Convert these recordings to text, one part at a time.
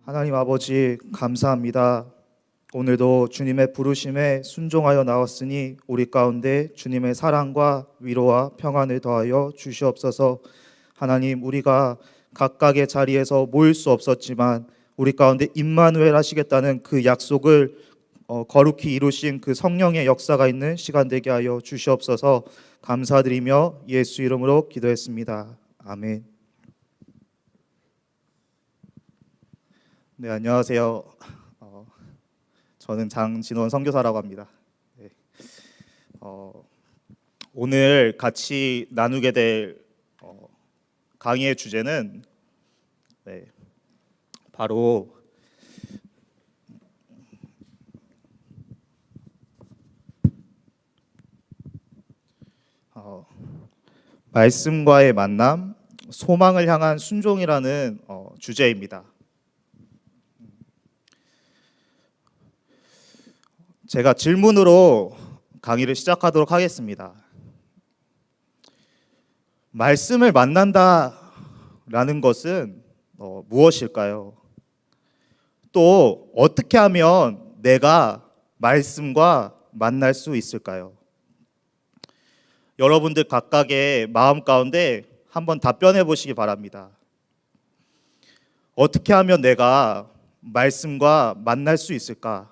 하나님 아버지 감사합니다. 오늘도 주님의 부르심에 순종하여 나왔으니 우리 가운데 주님의 사랑과 위로와 평안을 더하여 주시옵소서. 하나님, 우리가 각각의 자리에서 모일 수 없었지만 우리 가운데 임마누엘 하시겠다는 그 약속을 거룩히 이루신 그 성령의 역사가 있는 시간 되게 하여 주시옵소서. 감사드리며 예수 이름으로 기도했습니다. 아멘. 네, 안녕하세요. 저는 장진원 선교사라고 합니다. 네. 오늘 같이 나누게 될 강의의 주제는 바로 말씀과의 만남, 소망을 향한 순종이라는 주제입니다. 제가 질문으로 강의를 시작하도록 하겠습니다. 말씀을 만난다라는 것은 무엇일까요? 또 어떻게 하면 내가 말씀과 만날 수 있을까요? 여러분들 각각의 마음 가운데 한번 답변해 보시기 바랍니다. 어떻게 하면 내가 말씀과 만날 수 있을까?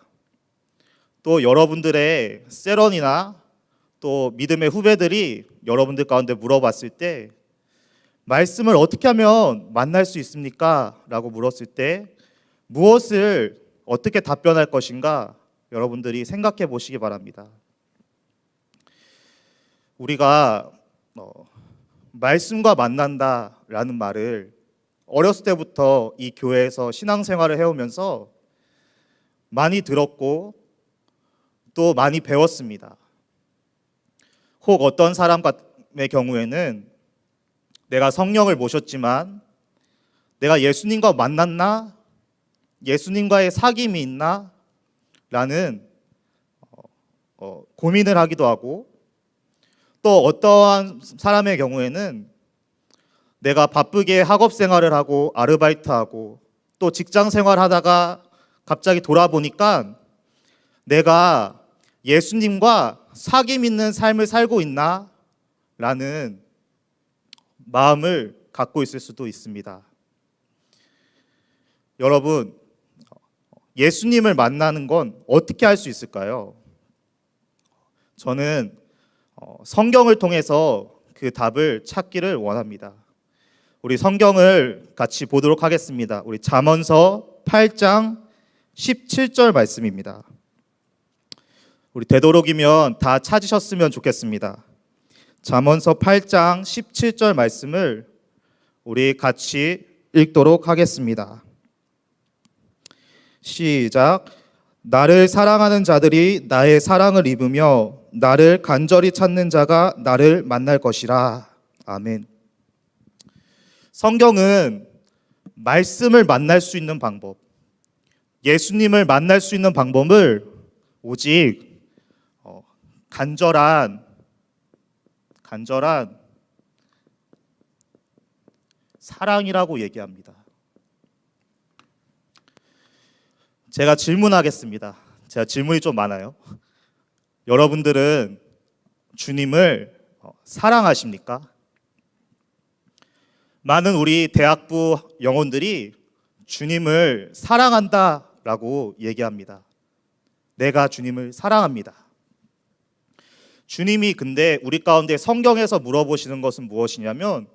또 여러분들의 세런이나 또 믿음의 후배들이 여러분들 가운데 물어봤을 때 말씀을 어떻게 하면 만날 수 있습니까? 라고 물었을 때 무엇을 어떻게 답변할 것인가 여러분들이 생각해 보시기 바랍니다. 우리가 말씀과 만난다라는 말을 어렸을 때부터 이 교회에서 신앙생활을 해오면서 많이 들었고 또 많이 배웠습니다. 혹 어떤 사람의 경우에는 내가 성령을 모셨지만 내가 예수님과 만났나? 예수님과의 사귐이 있나? 라는 고민을 하기도 하고 또 어떠한 사람의 경우에는 내가 바쁘게 학업 생활을 하고 아르바이트하고 또 직장 생활하다가 갑자기 돌아보니까 내가 예수님과 사귐 있는 삶을 살고 있나? 라는 마음을 갖고 있을 수도 있습니다. 여러분, 예수님을 만나는 건 어떻게 할 수 있을까요? 저는 성경을 통해서 그 답을 찾기를 원합니다. 우리 성경을 같이 보도록 하겠습니다. 우리 잠언서 8장 17절 말씀입니다. 우리 되도록이면 다 찾으셨으면 좋겠습니다. 잠언서 8장 17절 말씀을 우리 같이 읽도록 하겠습니다. 시작. 나를 사랑하는 자들이 나의 사랑을 입으며 나를 간절히 찾는 자가 나를 만날 것이라. 아멘. 성경은 말씀을 만날 수 있는 방법, 예수님을 만날 수 있는 방법을 오직 간절한 사랑이라고 얘기합니다. 제가 질문하겠습니다. 제가 질문이 좀 많아요. 여러분들은 주님을 사랑하십니까? 많은 우리 대학부 영혼들이 주님을 사랑한다라고 얘기합니다. 내가 주님을 사랑합니다. 주님이 근데 우리 가운데 성경에서 물어보시는 것은 무엇이냐면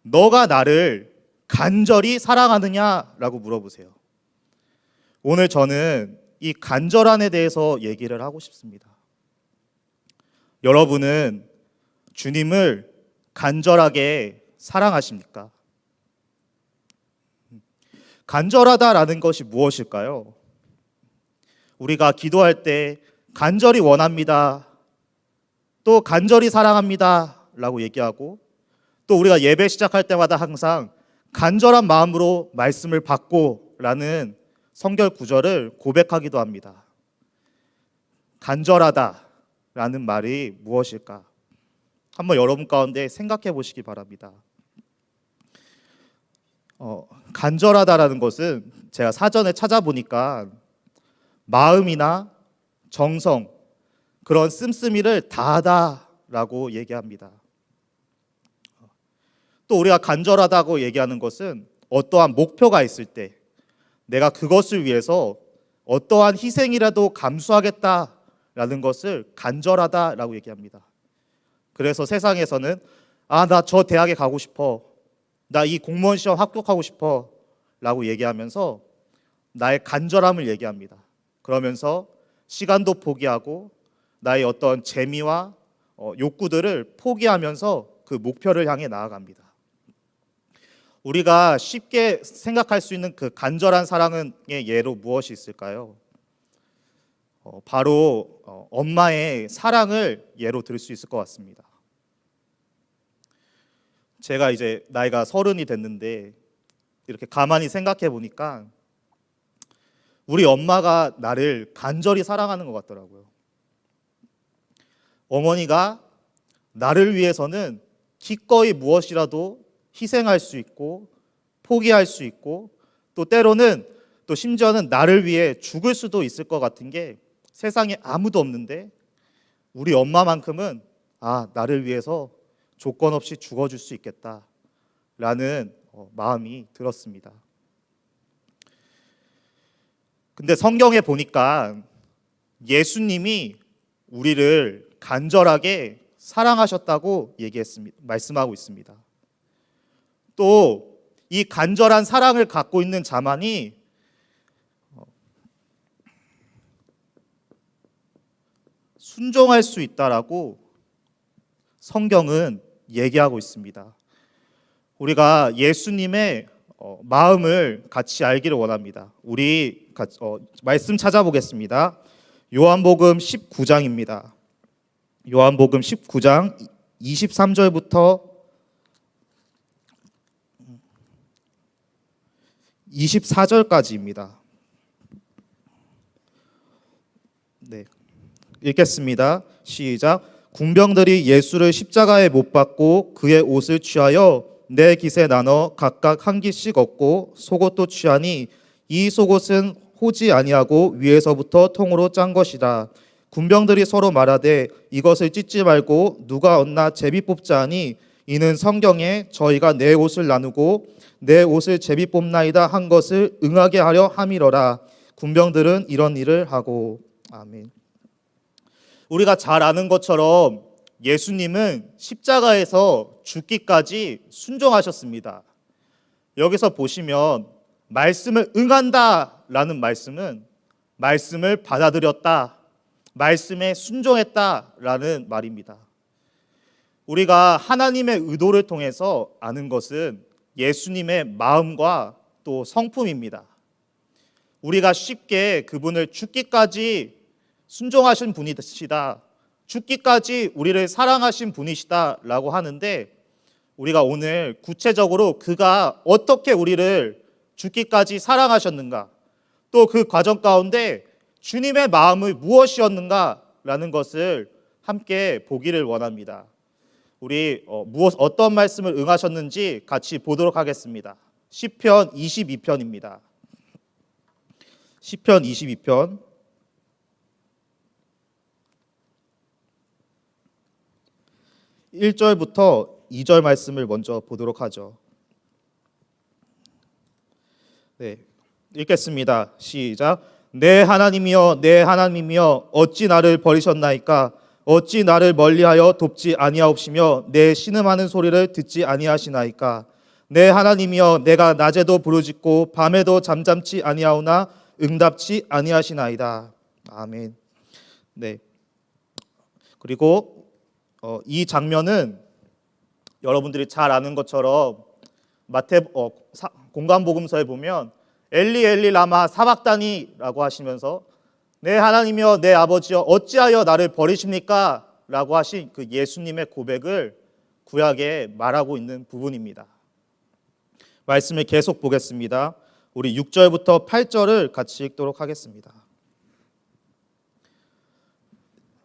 너가 나를 간절히 사랑하느냐라고 물어보세요. 오늘 저는 이 간절함에 대해서 얘기를 하고 싶습니다. 여러분은 주님을 간절하게 사랑하십니까? 간절하다라는 것이 무엇일까요? 우리가 기도할 때 간절히 원합니다. 또 간절히 사랑합니다 라고 얘기하고 또 우리가 예배 시작할 때마다 항상 간절한 마음으로 말씀을 받고 라는 성경 구절을 고백하기도 합니다. 간절하다라는 말이 무엇일까? 한번 여러분 가운데 생각해 보시기 바랍니다. 간절하다라는 것은 제가 사전에 찾아보니까 마음이나 정성, 그런 씀씀이를 다하다라고 얘기합니다. 또 우리가 간절하다고 얘기하는 것은 어떠한 목표가 있을 때 내가 그것을 위해서 어떠한 희생이라도 감수하겠다라는 것을 간절하다라고 얘기합니다. 그래서 세상에서는 나 저 대학에 가고 싶어, 나 이 공무원 시험 합격하고 싶어 라고 얘기하면서 나의 간절함을 얘기합니다. 그러면서 시간도 포기하고 나의 어떤 재미와 욕구들을 포기하면서 그 목표를 향해 나아갑니다. 우리가 쉽게 생각할 수 있는 그 간절한 사랑의 예로 무엇이 있을까요? 바로 엄마의 사랑을 예로 들 수 있을 것 같습니다. 제가 이제 나이가 30이 됐는데 이렇게 가만히 생각해 보니까 우리 엄마가 나를 간절히 사랑하는 것 같더라고요. 어머니가 나를 위해서는 기꺼이 무엇이라도 희생할 수 있고 포기할 수 있고 또 때로는 또 심지어는 나를 위해 죽을 수도 있을 것 같은 게 세상에 아무도 없는데 우리 엄마만큼은 나를 위해서 조건 없이 죽어줄 수 있겠다라는 마음이 들었습니다. 근데 성경에 보니까 예수님이 우리를 간절하게 사랑하셨다고 말씀하고 있습니다. 또 이 간절한 사랑을 갖고 있는 자만이 순종할 수 있다라고 성경은 얘기하고 있습니다. 우리가 예수님의 마음을 같이 알기를 원합니다. 우리 말씀 찾아보겠습니다. 요한복음 19장입니다. 요한복음 19장 23절부터 24절까지입니다. 네, 읽겠습니다. 시작. 군병들이 예수를 십자가에 못 박고 그의 옷을 취하여 네 깃에 나눠 각각 한 깃씩 얻고 속옷도 취하니 이 속옷은 호지 아니하고 위에서부터 통으로 짠 것이라. 군병들이 서로 말하되 이것을 찢지 말고 누가 얻나 제비 뽑자 하니 이는 성경에 저희가 내 옷을 나누고 내 옷을 제비 뽑나이다 한 것을 응하게 하려 함이러라. 군병들은 이런 일을 하고. 아멘. 우리가 잘 아는 것처럼 예수님은 십자가에서 죽기까지 순종하셨습니다. 여기서 보시면 말씀을 응한다라는 말씀은 말씀을 받아들였다, 말씀에 순종했다라는 말입니다. 우리가 하나님의 의도를 통해서 아는 것은 예수님의 마음과 또 성품입니다. 우리가 쉽게 그분을 죽기까지 순종하신 분이시다, 죽기까지 우리를 사랑하신 분이시다라고 하는데 우리가 오늘 구체적으로 그가 어떻게 우리를 죽기까지 사랑하셨는가, 또 그 과정 가운데 주님의 마음이 무엇이었는가라는 것을 함께 보기를 원합니다. 우리 어떤 말씀을 응하셨는지 같이 보도록 하겠습니다. 시편 22편입니다. 시편 22편 1절부터 2절 말씀을 먼저 보도록 하죠. 네, 읽겠습니다. 시작. 내 하나님이여 내 하나님이여 어찌 나를 버리셨나이까? 어찌 나를 멀리하여 돕지 아니하옵시며 내 신음하는 소리를 듣지 아니하시나이까? 내 하나님이여 내가 낮에도 부르짖고 밤에도 잠잠치 아니하오나 응답치 아니하시나이다. 아멘. 네. 그리고 이 장면은 여러분들이 잘 아는 것처럼 공관복음서에 보면 엘리 엘리 라마 사박다니라고 하시면서 내 하나님이여 내 아버지여 어찌하여 나를 버리십니까? 라고 하신 그 예수님의 고백을 구약에 말하고 있는 부분입니다. 말씀을 계속 보겠습니다. 우리 6절부터 8절을 같이 읽도록 하겠습니다.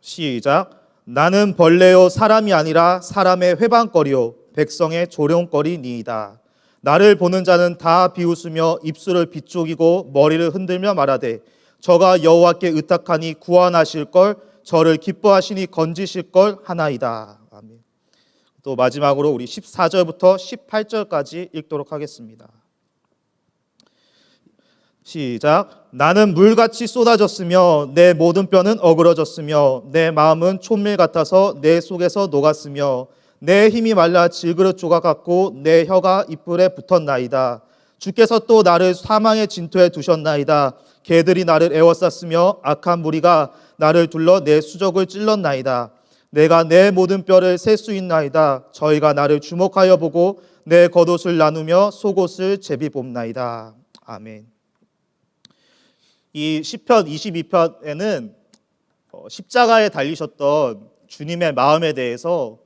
시작. 나는 벌레요 사람이 아니라 사람의 회방거리요 백성의 조롱거리니이다. 나를 보는 자는 다 비웃으며 입술을 비쪽이고 머리를 흔들며 말하되 저가 여호와께 의탁하니 구원하실 걸, 저를 기뻐하시니 건지실 걸 하나이다. 아멘. 또 마지막으로 우리 14절부터 18절까지 읽도록 하겠습니다. 시작. 나는 물같이 쏟아졌으며 내 모든 뼈는 어그러졌으며 내 마음은 촛밀 같아서 내 속에서 녹았으며 내 힘이 말라 질그릇 조각 같고 내 혀가 이뿔에 붙었나이다. 주께서 또 나를 사망의 진토에 두셨나이다. 개들이 나를 에워쌌으며 악한 무리가 나를 둘러 내 수족을 찔렀나이다. 내가 내 모든 뼈를 셀 수 있나이다. 저희가 나를 주목하여 보고 내 겉옷을 나누며 속옷을 제비 봅나이다. 아멘. 이 시편 22편에는 십자가에 달리셨던 주님의 마음에 대해서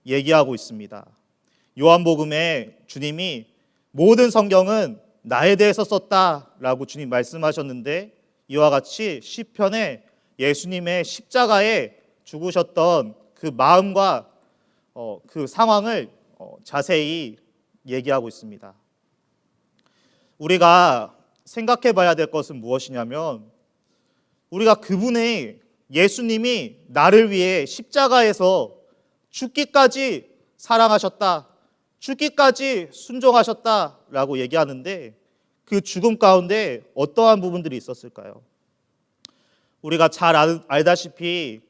얘기하고 있습니다. 요한복음에 주님이 모든 성경은 나에 대해서 썼다라고 주님 말씀하셨는데, 이와 같이 시편에 예수님의 십자가에 죽으셨던 그 마음과 그 상황을 자세히 얘기하고 있습니다. 우리가 생각해 봐야 될 것은 무엇이냐면, 우리가 그분의 예수님이 나를 위해 십자가에서 죽기까지 사랑하셨다, 죽기까지 순종하셨다라고 얘기하는데, 그 죽음 가운데 어떠한 부분들이 있었을까요? 우리가 잘 알다시피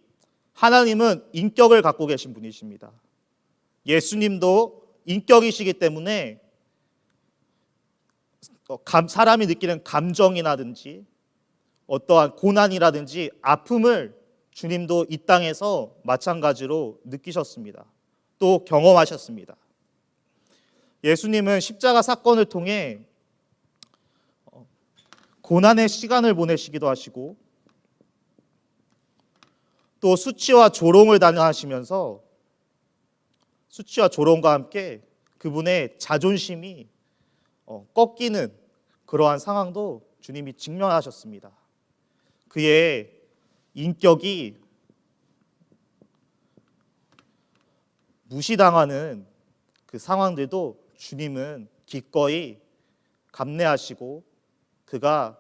하나님은 인격을 갖고 계신 분이십니다. 예수님도 인격이시기 때문에 사람이 느끼는 감정이라든지 어떠한 고난이라든지 아픔을 주님도 이 땅에서 마찬가지로 느끼셨습니다. 또 경험하셨습니다. 예수님은 십자가 사건을 통해 고난의 시간을 보내시기도 하시고, 또 수치와 조롱을 당하시면서 수치와 조롱과 함께 그분의 자존심이 꺾이는 그러한 상황도 주님이 직면하셨습니다. 그의 인격이 무시당하는 그 상황들도 주님은 기꺼이 감내하시고 그가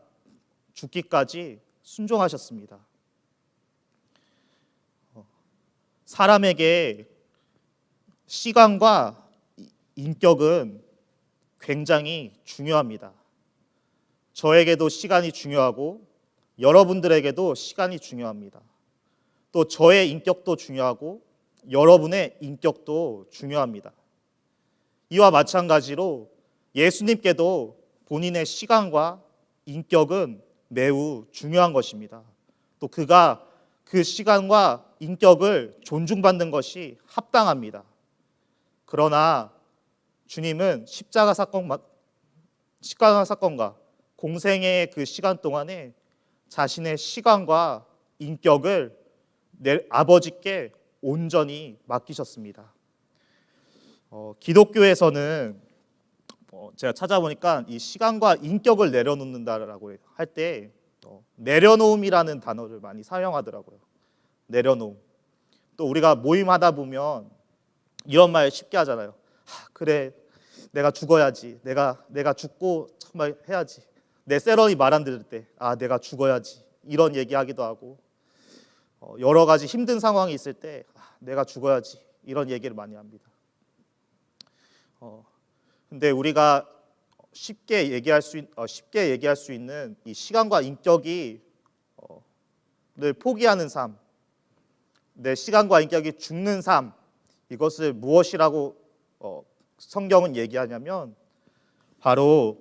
죽기까지 순종하셨습니다. 사람에게 시간과 인격은 굉장히 중요합니다. 저에게도 시간이 중요하고 여러분들에게도 시간이 중요합니다. 또 저의 인격도 중요하고 여러분의 인격도 중요합니다. 이와 마찬가지로 예수님께도 본인의 시간과 인격은 매우 중요한 것입니다. 또 그가 그 시간과 인격을 존중받는 것이 합당합니다. 그러나 주님은 십자가 사건과 공생의 그 시간 동안에 자신의 시간과 인격을 내 아버지께 온전히 맡기셨습니다. 기독교에서는 제가 찾아보니까 이 시간과 인격을 내려놓는다라고 할 때 내려놓음이라는 단어를 많이 사용하더라고요. 내려놓음. 또 우리가 모임하다 보면 이런 말 쉽게 하잖아요. 그래, 내가 죽어야지. 내가 죽고 정말 해야지. 내 세런이 말 안 들을 때 내가 죽어야지. 이런 얘기하기도 하고, 여러 가지 힘든 상황이 있을 때 내가 죽어야지. 이런 얘기를 많이 합니다. 근데 우리가 쉽게 얘기할 수 있는 이 시간과 인격을 포기하는 삶, 내 시간과 인격이 죽는 삶, 이것을 무엇이라고 성경은 얘기하냐면 바로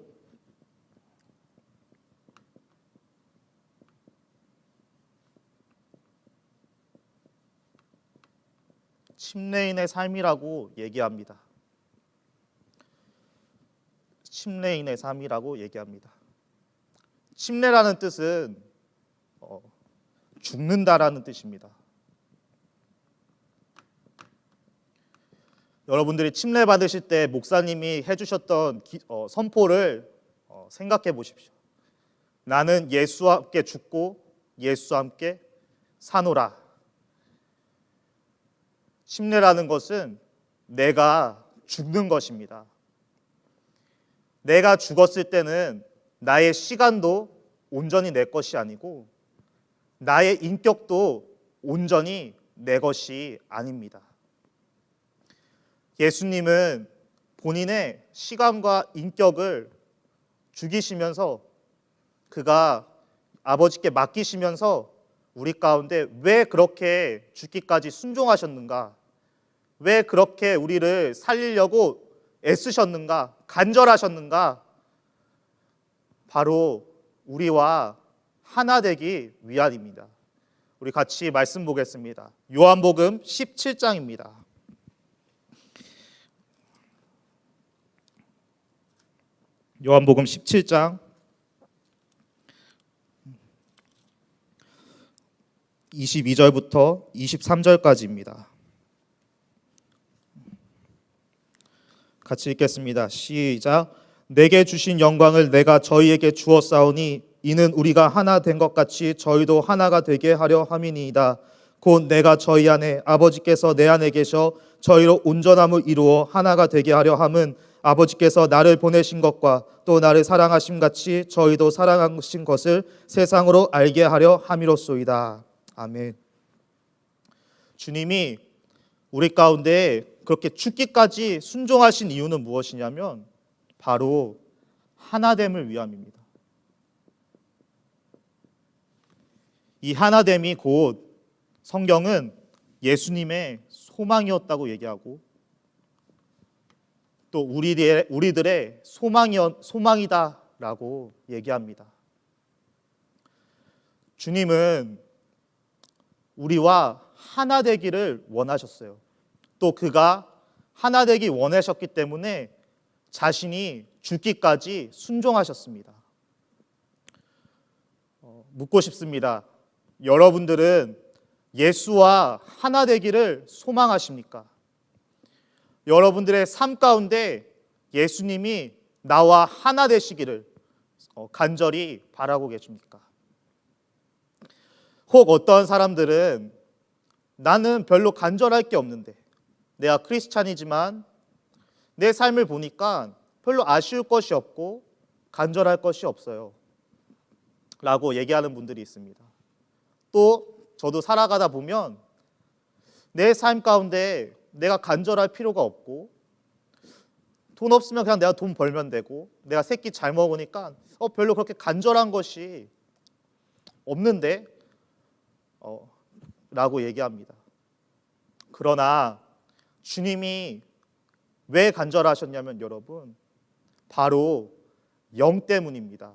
침례인의 삶이라고 얘기합니다. 침례인의 삶이라고 얘기합니다. 침례라는 뜻은 죽는다라는 뜻입니다. 여러분들이 침례 받으실 때 목사님이 해주셨던 선포를 생각해 보십시오. 나는 예수와 함께 죽고 예수와 함께 사노라. 침례라는 것은 내가 죽는 것입니다. 내가 죽었을 때는 나의 시간도 온전히 내 것이 아니고 나의 인격도 온전히 내 것이 아닙니다. 예수님은 본인의 시간과 인격을 죽이시면서 그가 아버지께 맡기시면서 우리 가운데 왜 그렇게 죽기까지 순종하셨는가? 왜 그렇게 우리를 살리려고 애쓰셨는가? 간절하셨는가? 바로 우리와 하나 되기 위함입니다. 우리 같이 말씀 보겠습니다. 요한복음 17장입니다. 요한복음 17장 22절부터 23절까지입니다. 같이 읽겠습니다. 시작. 내게 주신 영광을 내가 저희에게 주었사오니 이는 우리가 하나 된 것 같이 저희도 하나가 되게 하려 함이니이다. 곧 내가 저희 안에 아버지께서 내 안에 계셔 저희로 온전함을 이루어 하나가 되게 하려 함은 아버지께서 나를 보내신 것과 또 나를 사랑하심 같이 저희도 사랑하신 것을 세상으로 알게 하려 함이로소이다. 아멘. 주님이 우리 가운데 그렇게 죽기까지 순종하신 이유는 무엇이냐면 바로 하나됨을 위함입니다. 이 하나됨이 곧 성경은 예수님의 소망이었다고 얘기하고 또 우리들의 소망이다라고 얘기합니다. 주님은 우리와 하나 되기를 원하셨어요. 또 그가 하나 되기 원하셨기 때문에 자신이 죽기까지 순종하셨습니다. 묻고 싶습니다. 여러분들은 예수와 하나 되기를 소망하십니까? 여러분들의 삶 가운데 예수님이 나와 하나 되시기를 간절히 바라고 계십니까? 혹 어떤 사람들은 나는 별로 간절할 게 없는데 내가 크리스찬이지만 내 삶을 보니까 별로 아쉬울 것이 없고 간절할 것이 없어요 라고 얘기하는 분들이 있습니다. 또 저도 살아가다 보면 내 삶 가운데 내가 간절할 필요가 없고 돈 없으면 그냥 내가 돈 벌면 되고 내가 새끼 잘 먹으니까 별로 그렇게 간절한 것이 없는데 라고 얘기합니다. 그러나 주님이 왜 간절하셨냐면 여러분 바로 영 때문입니다.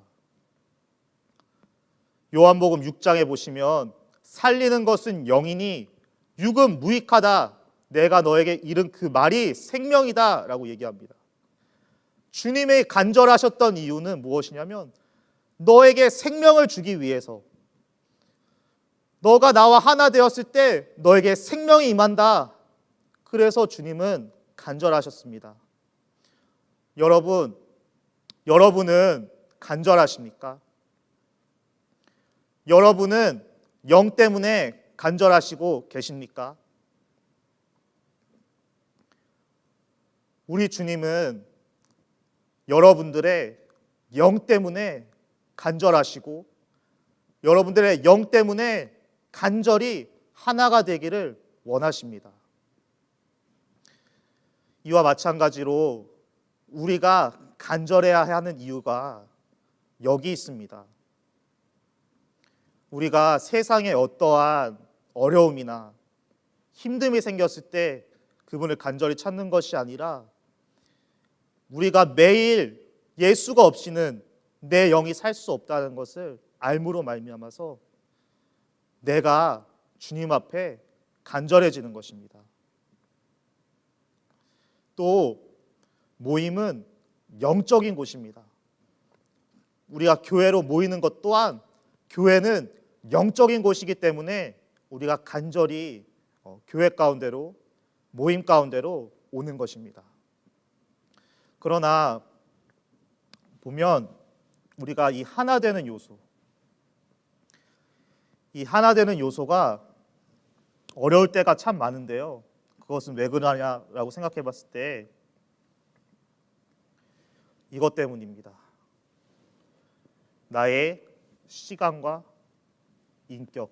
요한복음 6장에 보시면 살리는 것은 영이니 육은 무익하다. 내가 너에게 이른 그 말이 생명이다 라고 얘기합니다. 주님의 간절하셨던 이유는 무엇이냐면 너에게 생명을 주기 위해서 너가 나와 하나 되었을 때 너에게 생명이 임한다. 그래서 주님은 간절하셨습니다. 여러분은 간절하십니까? 여러분은 영 때문에 간절하시고 계십니까? 우리 주님은 여러분들의 영 때문에 간절하시고 여러분들의 영 때문에 간절히 하나가 되기를 원하십니다. 이와 마찬가지로 우리가 간절해야 하는 이유가 여기 있습니다. 우리가 세상에 어떠한 어려움이나 힘듦이 생겼을 때 그분을 간절히 찾는 것이 아니라 우리가 매일 예수가 없이는 내 영이 살 수 없다는 것을 알므로 말미암아서 내가 주님 앞에 간절해지는 것입니다. 또 모임은 영적인 곳입니다. 우리가 교회로 모이는 것 또한 교회는 영적인 곳이기 때문에 우리가 간절히 교회 가운데로 모임 가운데로 오는 것입니다. 그러나 보면 우리가 이 하나 되는 요소, 이 하나 되는 요소가 어려울 때가 참 많은데요. 그것은 왜 그러냐라고 생각해 봤을 때 이것 때문입니다. 나의 시간과 인격,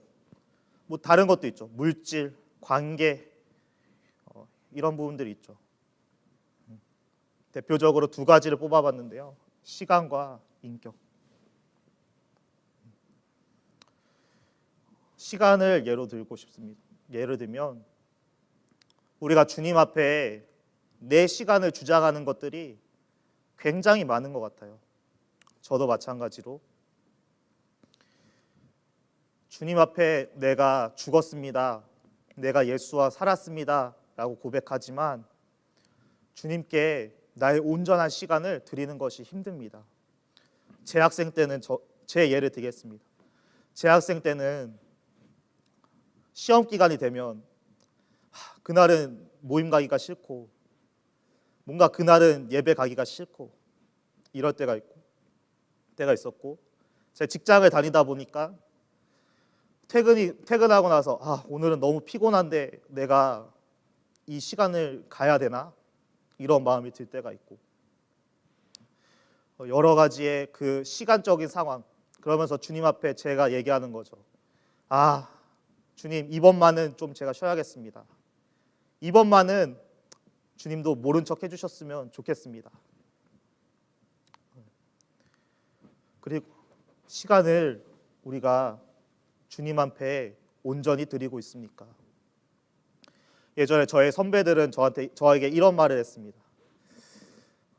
뭐 다른 것도 있죠. 물질, 관계, 이런 부분들이 있죠. 대표적으로 두 가지를 뽑아봤는데요. 시간과 인격. 시간을 예로 들고 싶습니다. 예를 들면 우리가 주님 앞에 내 시간을 주장하는 것들이 굉장히 많은 것 같아요. 저도 마찬가지로 주님 앞에 내가 죽었습니다, 내가 예수와 살았습니다 라고 고백하지만 주님께 나의 온전한 시간을 드리는 것이 힘듭니다. 재학생 때는 제 예를 들겠습니다. 재학생 때는 시험 기간이 되면 그날은 모임 가기가 싫고 뭔가 그날은 예배 가기가 싫고 이럴 때가 있었고, 제 직장을 다니다 보니까 퇴근하고 나서 오늘은 너무 피곤한데 내가 이 시간을 가야 되나? 이런 마음이 들 때가 있고, 여러 가지의 그 시간적인 상황, 그러면서 주님 앞에 제가 얘기하는 거죠. 주님, 이번만은 좀 제가 쉬어야겠습니다. 이번만은 주님도 모른 척 해주셨으면 좋겠습니다. 그리고 시간을 우리가 주님 앞에 온전히 드리고 있습니까? 예전에 저의 선배들은 저에게 이런 말을 했습니다.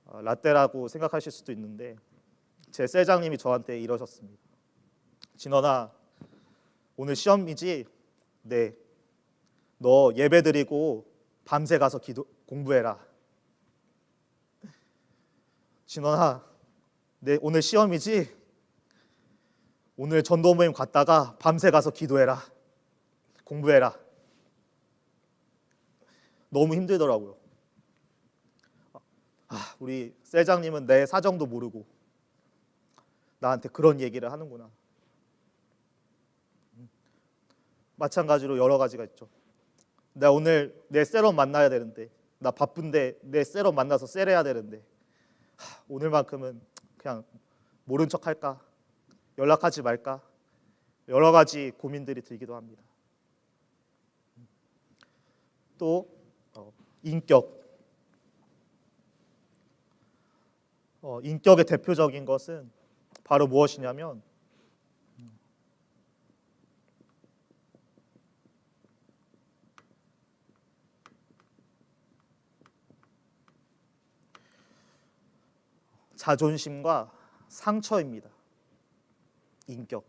라떼라고 생각하실 수도 있는데 제 셀장님이 저한테 이러셨습니다. 진원아, 오늘 시험이지? 네. 너 예배 드리고 밤새 가서 공부해라. 진원아, 네, 오늘 시험이지? 오늘 전도 모임 갔다가 밤새 가서 기도해라. 공부해라. 너무 힘들더라고요. 우리 셀장님은 내 사정도 모르고 나한테 그런 얘기를 하는구나. 마찬가지로 여러 가지가 있죠. 나 오늘 내 셀업 만나야 되는데, 나 바쁜데 내 셀업 만나서 셀해야 되는데 오늘만큼은 그냥 모른 척 할까? 연락하지 말까? 여러 가지 고민들이 들기도 합니다. 또 인격. 인격의 대표적인 것은 바로 무엇이냐면 자존심과 상처입니다. 인격.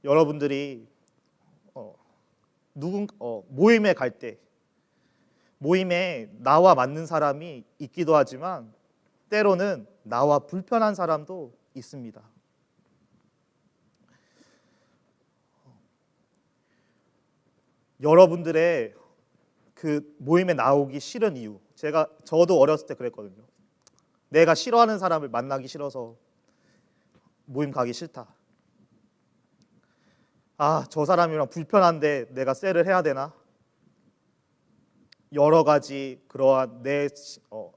여러분들이 모임에 갈 때 모임에 나와 맞는 사람이 있기도 하지만 때로는 나와 불편한 사람도 있습니다. 여러분들의 그 모임에 나오기 싫은 이유, 저도 어렸을 때 그랬거든요. 내가 싫어하는 사람을 만나기 싫어서 모임 가기 싫다. 저 사람이랑 불편한데 내가 셀을 해야 되나? 여러 가지 그러한 내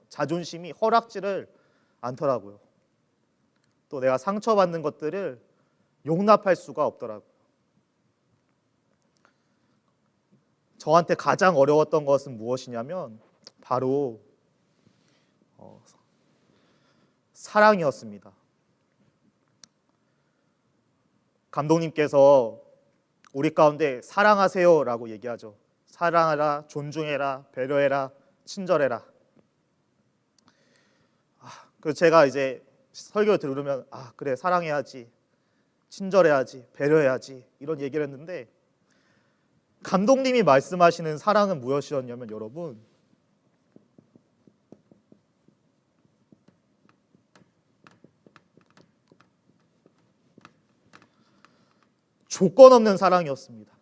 자존심이 허락지를 않더라고요. 또 내가 상처받는 것들을 용납할 수가 없더라고요. 저한테 가장 어려웠던 것은 무엇이냐면 바로 사랑이었습니다. 감독님께서 우리 가운데 사랑하세요라고 얘기하죠. 사랑하라, 존중해라, 배려해라, 친절해라. 그래서 제가 이제 설교를 들으면 그래, 사랑해야지, 친절해야지, 배려해야지 이런 얘기를 했는데, 감독님이 말씀하시는 사랑은 무엇이었냐면 여러분, 조건 없는 사랑이었습니다.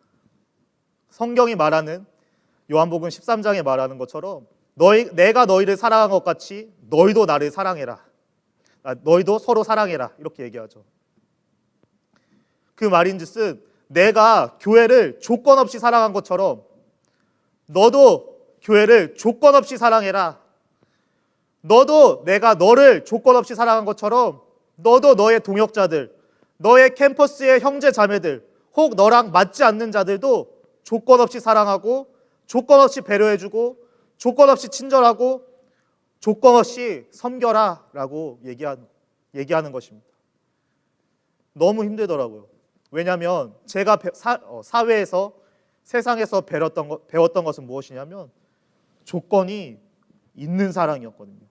성경이 말하는 요한복음 13장에 말하는 것처럼 내가 너희를 사랑한 것 같이 너희도 나를 사랑해라. 너희도 서로 사랑해라. 이렇게 얘기하죠. 그 말인즉슨 내가 교회를 조건 없이 사랑한 것처럼 너도 교회를 조건 없이 사랑해라. 너도 내가 너를 조건 없이 사랑한 것처럼 너도 너의 동역자들, 너의 캠퍼스의 형제 자매들, 혹 너랑 맞지 않는 자들도 조건 없이 사랑하고 조건 없이 배려해주고 조건 없이 친절하고 조건 없이 섬겨라 라고 얘기하는 것입니다. 너무 힘들더라고요. 왜냐하면 제가 사회에서 세상에서 배웠던 것은 무엇이냐면 조건이 있는 사랑이었거든요.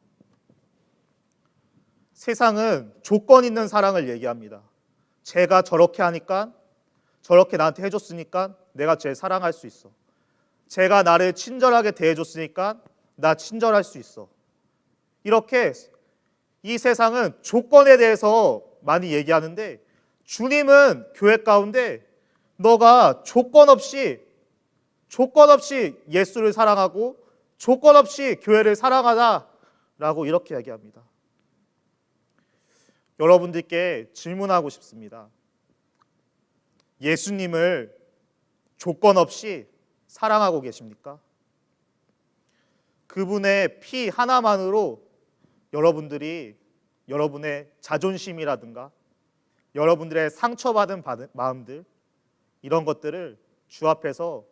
세상은 조건 있는 사랑을 얘기합니다. 쟤가 저렇게 하니까, 저렇게 나한테 해줬으니까 내가 쟤 사랑할 수 있어. 쟤가 나를 친절하게 대해줬으니까 나 친절할 수 있어. 이렇게 이 세상은 조건에 대해서 많이 얘기하는데, 주님은 교회 가운데 너가 조건 없이 예수를 사랑하고 조건 없이 교회를 사랑하다라고 이렇게 얘기합니다. 여러분들께 질문하고 싶습니다. 예수님을 조건 없이 사랑하고 계십니까? 그분의 피 하나만으로 여러분들이 여러분의 자존심이라든가 여러분들의 상처받은 마음들, 이런 것들을 주 앞에서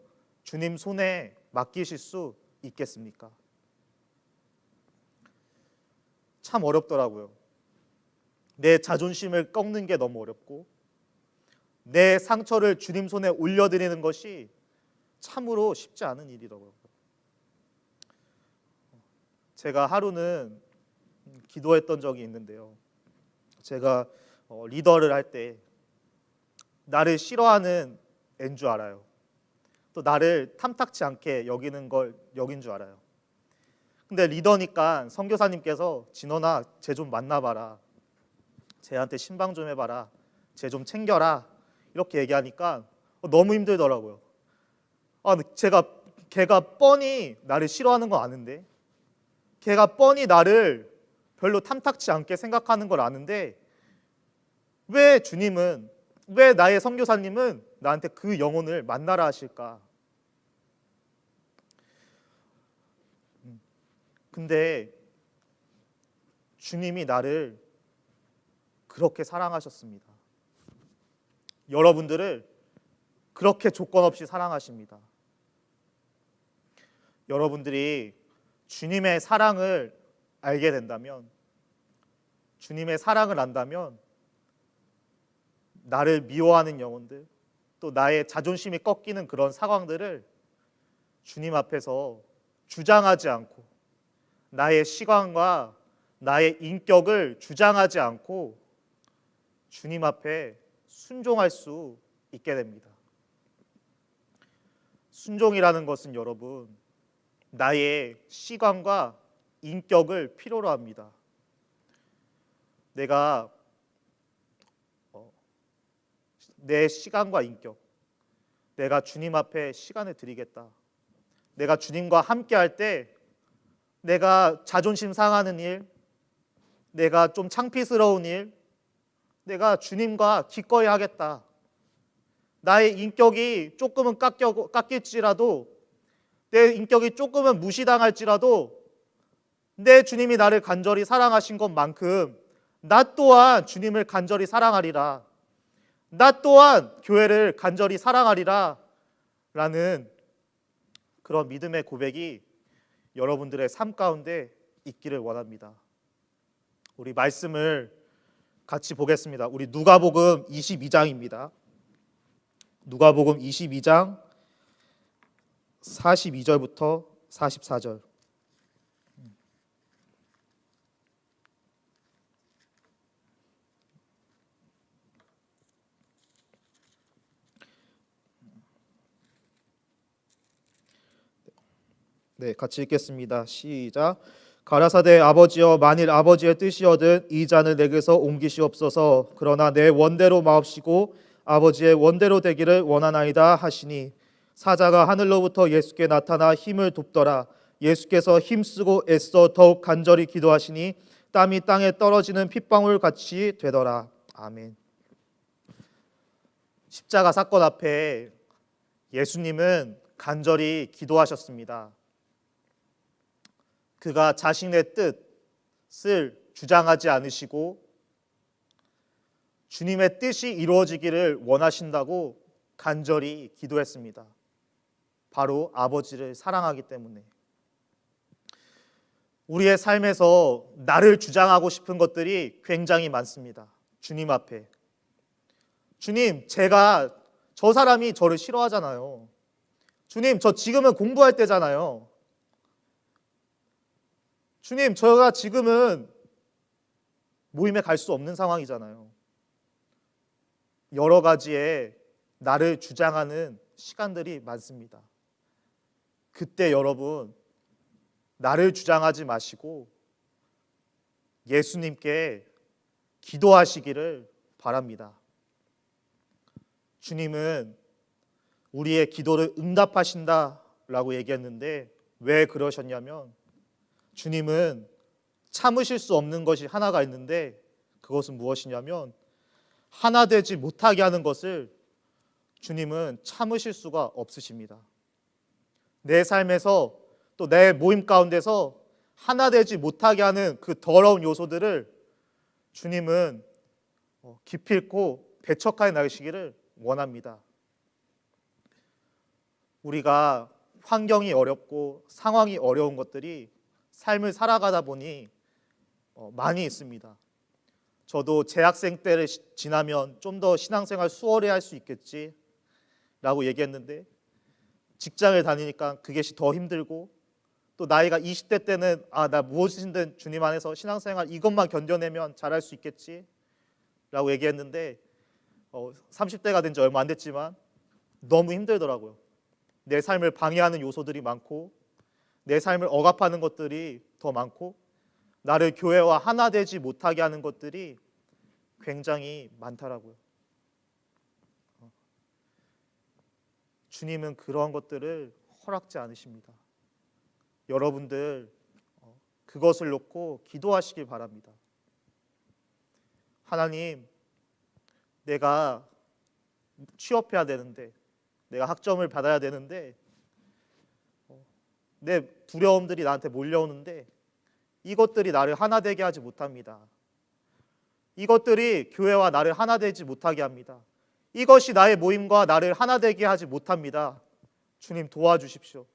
주님 손에 맡기실 수 있겠습니까? 참 어렵더라고요. 내 자존심을 꺾는 게 너무 어렵고 내 상처를 주님 손에 올려드리는 것이 참으로 쉽지 않은 일이더라고요. 제가 하루는 기도했던 적이 있는데요. 제가 리더를 할 때 나를 싫어하는 애인 줄 알아요. 또 나를 탐탁치 않게 여긴 줄 알아요. 근데 리더니까 선교사님께서 진원아, 쟤 좀 만나봐라. 쟤한테 신방 좀 해봐라. 쟤 좀 챙겨라. 이렇게 얘기하니까 너무 힘들더라고요. 걔가 뻔히 나를 싫어하는 거 아는데, 걔가 뻔히 나를 별로 탐탁치 않게 생각하는 걸 아는데, 왜 주님은, 왜 나의 선교사님은 나한테 그 영혼을 만나라 하실까? 근데 주님이 나를 그렇게 사랑하셨습니다. 여러분들을 그렇게 조건 없이 사랑하십니다. 여러분들이 주님의 사랑을 알게 된다면, 주님의 사랑을 안다면 나를 미워하는 영혼들, 또 나의 자존심이 꺾이는 그런 상황들을 주님 앞에서 주장하지 않고, 나의 시간과 나의 인격을 주장하지 않고 주님 앞에 순종할 수 있게 됩니다. 순종이라는 것은 여러분, 나의 시간과 인격을 필요로 합니다. 내가 내 시간과 인격, 내가 주님 앞에 시간을 드리겠다. 내가 주님과 함께 할 때 내가 자존심 상하는 일, 내가 좀 창피스러운 일, 내가 주님과 기꺼이 하겠다. 나의 인격이 조금은 깎일지라도, 내 인격이 조금은 무시당할지라도 내 주님이 나를 간절히 사랑하신 것만큼 나 또한 주님을 간절히 사랑하리라. 나 또한 교회를 간절히 사랑하리라 라는 그런 믿음의 고백이 여러분들의 삶 가운데 있기를 원합니다. 우리 말씀을 같이 보겠습니다. 우리 누가복음 22장입니다. 누가복음 22장 42절부터 44절. 네, 같이 읽겠습니다. 시작. 가라사대 아버지여, 만일 아버지의 뜻이거든 이 잔을 내게서 옮기시옵소서. 그러나 내 원대로 마옵시고 아버지의 원대로 되기를 원하나이다 하시니, 사자가 하늘로부터 예수께 나타나 힘을 돕더라. 예수께서 힘쓰고 애써 더욱 간절히 기도하시니 땀이 땅에 떨어지는 핏방울 같이 되더라. 아멘. 십자가 사건 앞에 예수님은 간절히 기도하셨습니다. 그가 자신의 뜻, 주장하지 않으시고 주님의 뜻이 이루어지기를 원하신다고 간절히 기도했습니다. 바로 아버지를 사랑하기 때문에. 우리의 삶에서 나를 주장하고 싶은 것들이 굉장히 많습니다. 주님 앞에. 주님, 저 사람이 저를 싫어하잖아요. 주님, 저 지금은 공부할 때잖아요. 주님, 저가 지금은 모임에 갈 수 없는 상황이잖아요. 여러 가지의 나를 주장하는 시간들이 많습니다. 그때 여러분, 나를 주장하지 마시고 예수님께 기도하시기를 바랍니다. 주님은 우리의 기도를 응답하신다라고 얘기했는데 왜 그러셨냐면 주님은 참으실 수 없는 것이 하나가 있는데 그것은 무엇이냐면 하나 되지 못하게 하는 것을 주님은 참으실 수가 없으십니다. 내 삶에서 또 내 모임 가운데서 하나 되지 못하게 하는 그 더러운 요소들을 주님은 기필코 배척하여 나가시기를 원합니다. 우리가 환경이 어렵고 상황이 어려운 것들이 삶을 살아가다 보니 많이 있습니다. 저도 재학생 때를 지나면 좀 더 신앙생활 수월히 할 수 있겠지 라고 얘기했는데 직장을 다니니까 그것이 더 힘들고 또 나이가 20대 때는 나 무엇이든 주님 안에서 신앙생활 이것만 견뎌내면 잘할 수 있겠지 라고 얘기했는데 30대가 된 지 얼마 안 됐지만 너무 힘들더라고요. 내 삶을 방해하는 요소들이 많고 내 삶을 억압하는 것들이 더 많고 나를 교회와 하나 되지 못하게 하는 것들이 굉장히 많더라고요. 주님은 그런 것들을 허락지 않으십니다. 여러분들 그것을 놓고 기도하시길 바랍니다. 하나님, 내가 취업해야 되는데 내가 학점을 받아야 되는데 내 두려움들이 나한테 몰려오는데 이것들이 나를 하나 되게 하지 못합니다. 이것들이 교회와 나를 하나 되지 못하게 합니다. 이것이 나의 모임과 나를 하나 되게 하지 못합니다. 주님 도와주십시오.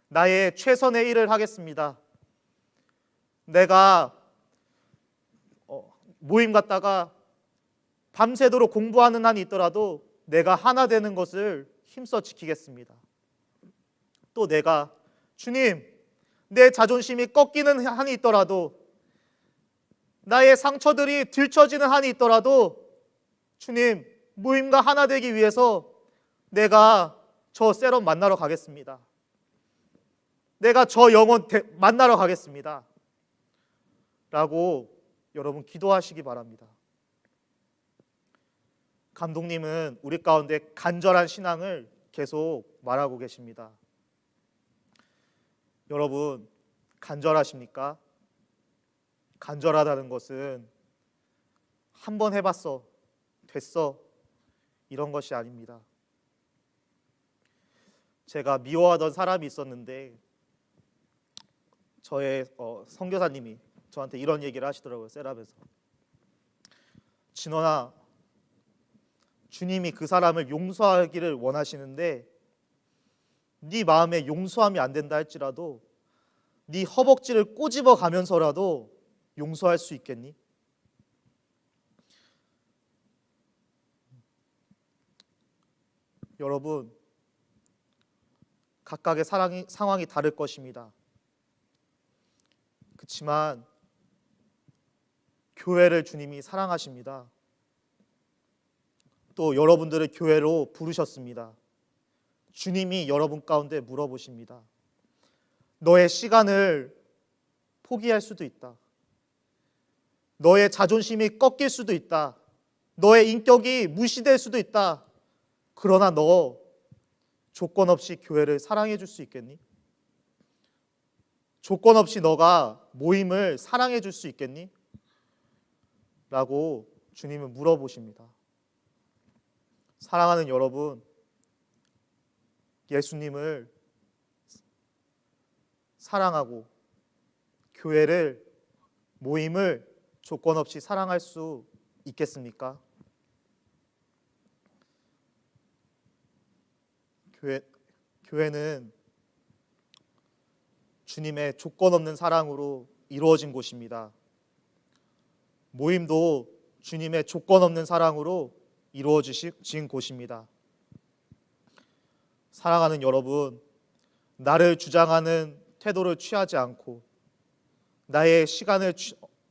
나의 최선의 일을 하겠습니다. 내가 모임 갔다가 밤새도록 공부하는 한이 있더라도 내가 하나 되는 것을 힘써 지키겠습니다. 또 내가 주님, 내 자존심이 꺾이는 한이 있더라도 나의 상처들이 들춰지는 한이 있더라도 주님, 모임과 하나 되기 위해서 내가 저 세럼 만나러 가겠습니다. 내가 저 영혼 만나러 가겠습니다. 라고 여러분 기도하시기 바랍니다. 감독님은 우리 가운데 간절한 신앙을 계속 말하고 계십니다. 여러분 간절하십니까? 간절하다는 것은 한 번 해봤어, 됐어 이런 것이 아닙니다. 제가 미워하던 사람이 있었는데 저의 선교사님이 저한테 이런 얘기를 하시더라고요. 셋업에서 진원아, 주님이 그 사람을 용서하기를 원하시는데 네 마음에 용서함이 안 된다 할지라도 네 허벅지를 꼬집어 가면서라도 용서할 수 있겠니? 여러분 각각의 상황이 다를 것입니다. 그렇지만 교회를 주님이 사랑하십니다. 또 여러분들을 교회로 부르셨습니다. 주님이 여러분 가운데 물어보십니다. 너의 시간을 포기할 수도 있다. 너의 자존심이 꺾일 수도 있다. 너의 인격이 무시될 수도 있다. 그러나 너 조건 없이 교회를 사랑해 줄 수 있겠니? 조건 없이 너가 모임을 사랑해 줄 수 있겠니? 라고 주님은 물어보십니다. 사랑하는 여러분, 예수님을 사랑하고 교회를 모임을 조건 없이 사랑할 수 있겠습니까? 교회는 주님의 조건 없는 사랑으로 이루어진 곳입니다. 모임도 주님의 조건 없는 사랑으로 이루어진 곳입니다. 사랑하는 여러분, 나를 주장하는 태도를 취하지 않고 나의 시간을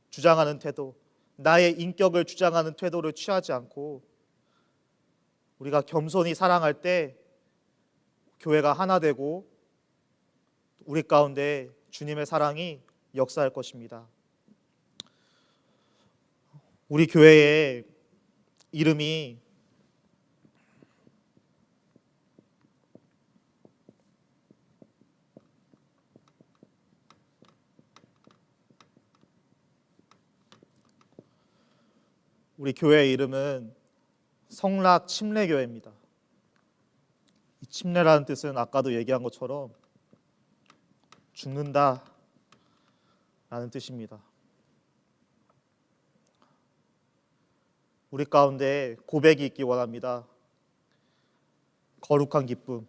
주장하는 태도, 나의 인격을 주장하는 태도를 취하지 않고 우리가 겸손히 사랑할 때 교회가 하나 되고 우리 가운데 주님의 사랑이 역사할 것입니다. 우리 교회의 이름이 우리 교회의 이름은 성락 침례교회입니다. 이 침례라는 뜻은 아까도 얘기한 것처럼 죽는다 라는 뜻입니다. 우리 가운데 고백이 있기 원합니다. 거룩한 기쁨,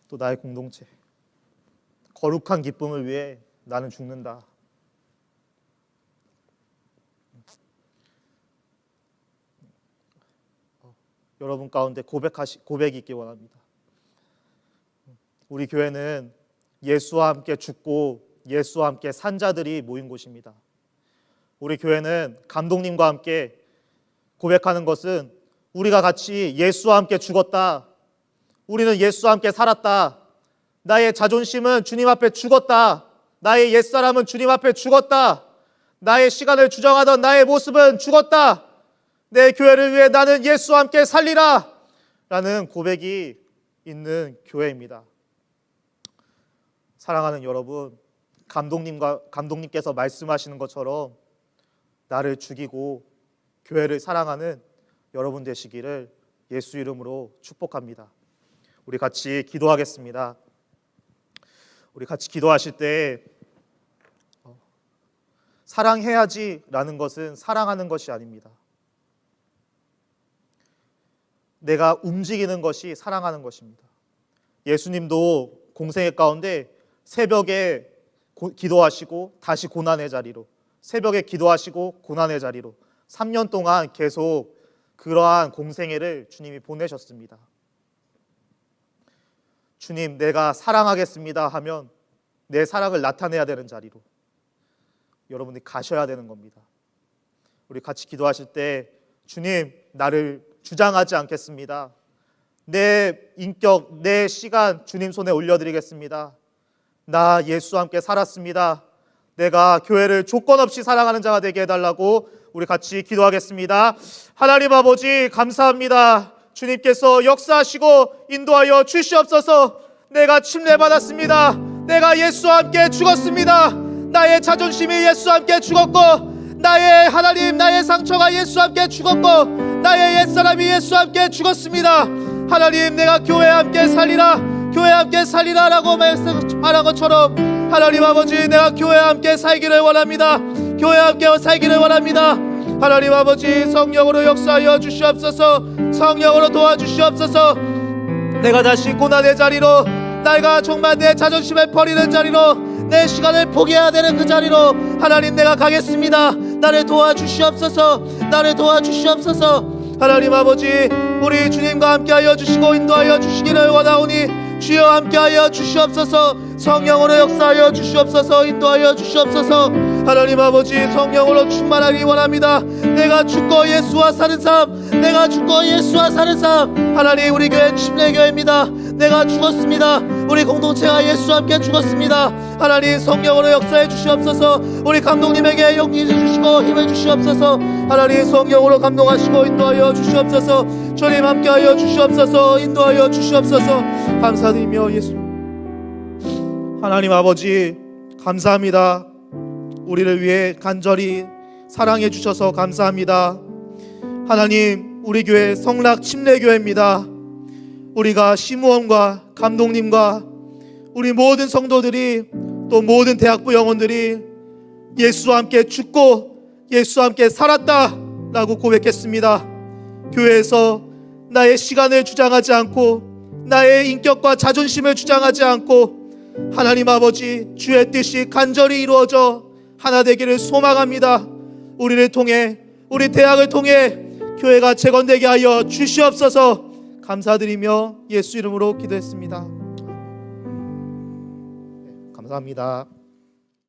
또 나의 공동체. 거룩한 기쁨을 위해 나는 죽는다. 여러분 가운데 고백이 있기 원합니다. 우리 교회는 예수와 함께 죽고 예수와 함께 산 자들이 모인 곳입니다. 우리 교회는 감독님과 함께 고백하는 것은 우리가 같이 예수와 함께 죽었다. 우리는 예수와 함께 살았다. 나의 자존심은 주님 앞에 죽었다. 나의 옛사람은 주님 앞에 죽었다. 나의 시간을 주장하던 나의 모습은 죽었다. 내 교회를 위해 나는 예수와 함께 살리라 라는 고백이 있는 교회입니다. 사랑하는 여러분, 감독님께서 말씀하시는 것처럼 나를 죽이고 교회를 사랑하는 여러분 되시기를 예수 이름으로 축복합니다. 우리 같이 기도하겠습니다. 우리 같이 기도하실 때 사랑해야지라는 것은 사랑하는 것이 아닙니다. 내가 움직이는 것이 사랑하는 것입니다. 예수님도 공생애 가운데 새벽에 기도하시고 다시 고난의 자리로, 새벽에 기도하시고 고난의 자리로 3년 동안 계속 그러한 공생애를 주님이 보내셨습니다. 주님, 내가 사랑하겠습니다 하면 내 사랑을 나타내야 되는 자리로 여러분이 가셔야 되는 겁니다. 우리 같이 기도하실 때 주님, 나를 주장하지 않겠습니다. 내 인격, 내 시간 주님 손에 올려드리겠습니다. 나 예수와 함께 살았습니다. 내가 교회를 조건 없이 사랑하는 자가 되게 해달라고 우리 같이 기도하겠습니다. 하나님 아버지 감사합니다. 주님께서 역사하시고 인도하여 주시옵소서. 내가 침례받았습니다. 내가 예수와 함께 죽었습니다. 나의 자존심이 예수와 함께 죽었고, 나의 하나님, 나의 상처가 예수와 함께 죽었고, 나의 옛사람이 예수와 함께 죽었습니다. 하나님, 내가 교회와 함께 살리라, 교회와 함께 살리라 라고 말한 것처럼 하나님 아버지, 내가 교회와 함께 살기를 원합니다. 교회와 함께 살기를 원합니다. 하나님 아버지, 성령으로 역사하여 주시옵소서. 성령으로 도와주시옵소서. 내가 다시 고난의 자리로, 내가 정말 내 자존심을 버리는 자리로, 내 시간을 포기해야 되는 그 자리로 하나님 내가 가겠습니다. 나를 도와주시옵소서. 나를 도와주시옵소서. 하나님 아버지, 우리 주님과 함께하여 주시고 인도하여 주시기를 원하오니 주여 함께하여 주시옵소서. 성령으로 역사하여 주시옵소서. 인도하여 주시옵소서. 하나님 아버지, 성령으로 충만하기 원합니다. 내가 죽고 예수와 사는 삶, 내가 죽고 예수와 사는 삶. 하나님, 우리 교회 침례교회입니다. 내가 죽었습니다. 우리 공동체가 예수와 함께 죽었습니다. 하나님, 성령으로 역사해 주시옵소서. 우리 감독님에게 용기 주시고 힘을 주시옵소서. 하나님, 성령으로 감동하시고 인도하여 주시옵소서. 주님 함께하여 주시옵소서. 인도하여 주시옵소서. 감사드리며 예수 하나님 아버지 감사합니다. 우리를 위해 간절히 사랑해 주셔서 감사합니다. 하나님, 우리 교회 성락 침례교회입니다. 우리가 시무원과 감독님과 우리 모든 성도들이, 또 모든 대학부 영혼들이 예수와 함께 죽고 예수와 함께 살았다라고 고백했습니다. 교회에서 나의 시간을 주장하지 않고 나의 인격과 자존심을 주장하지 않고 하나님 아버지 주의 뜻이 간절히 이루어져 하나 되기를 소망합니다. 우리를 통해, 우리 대학을 통해 교회가 재건되게 하여 주시옵소서. 감사드리며 예수 이름으로 기도했습니다. 감사합니다.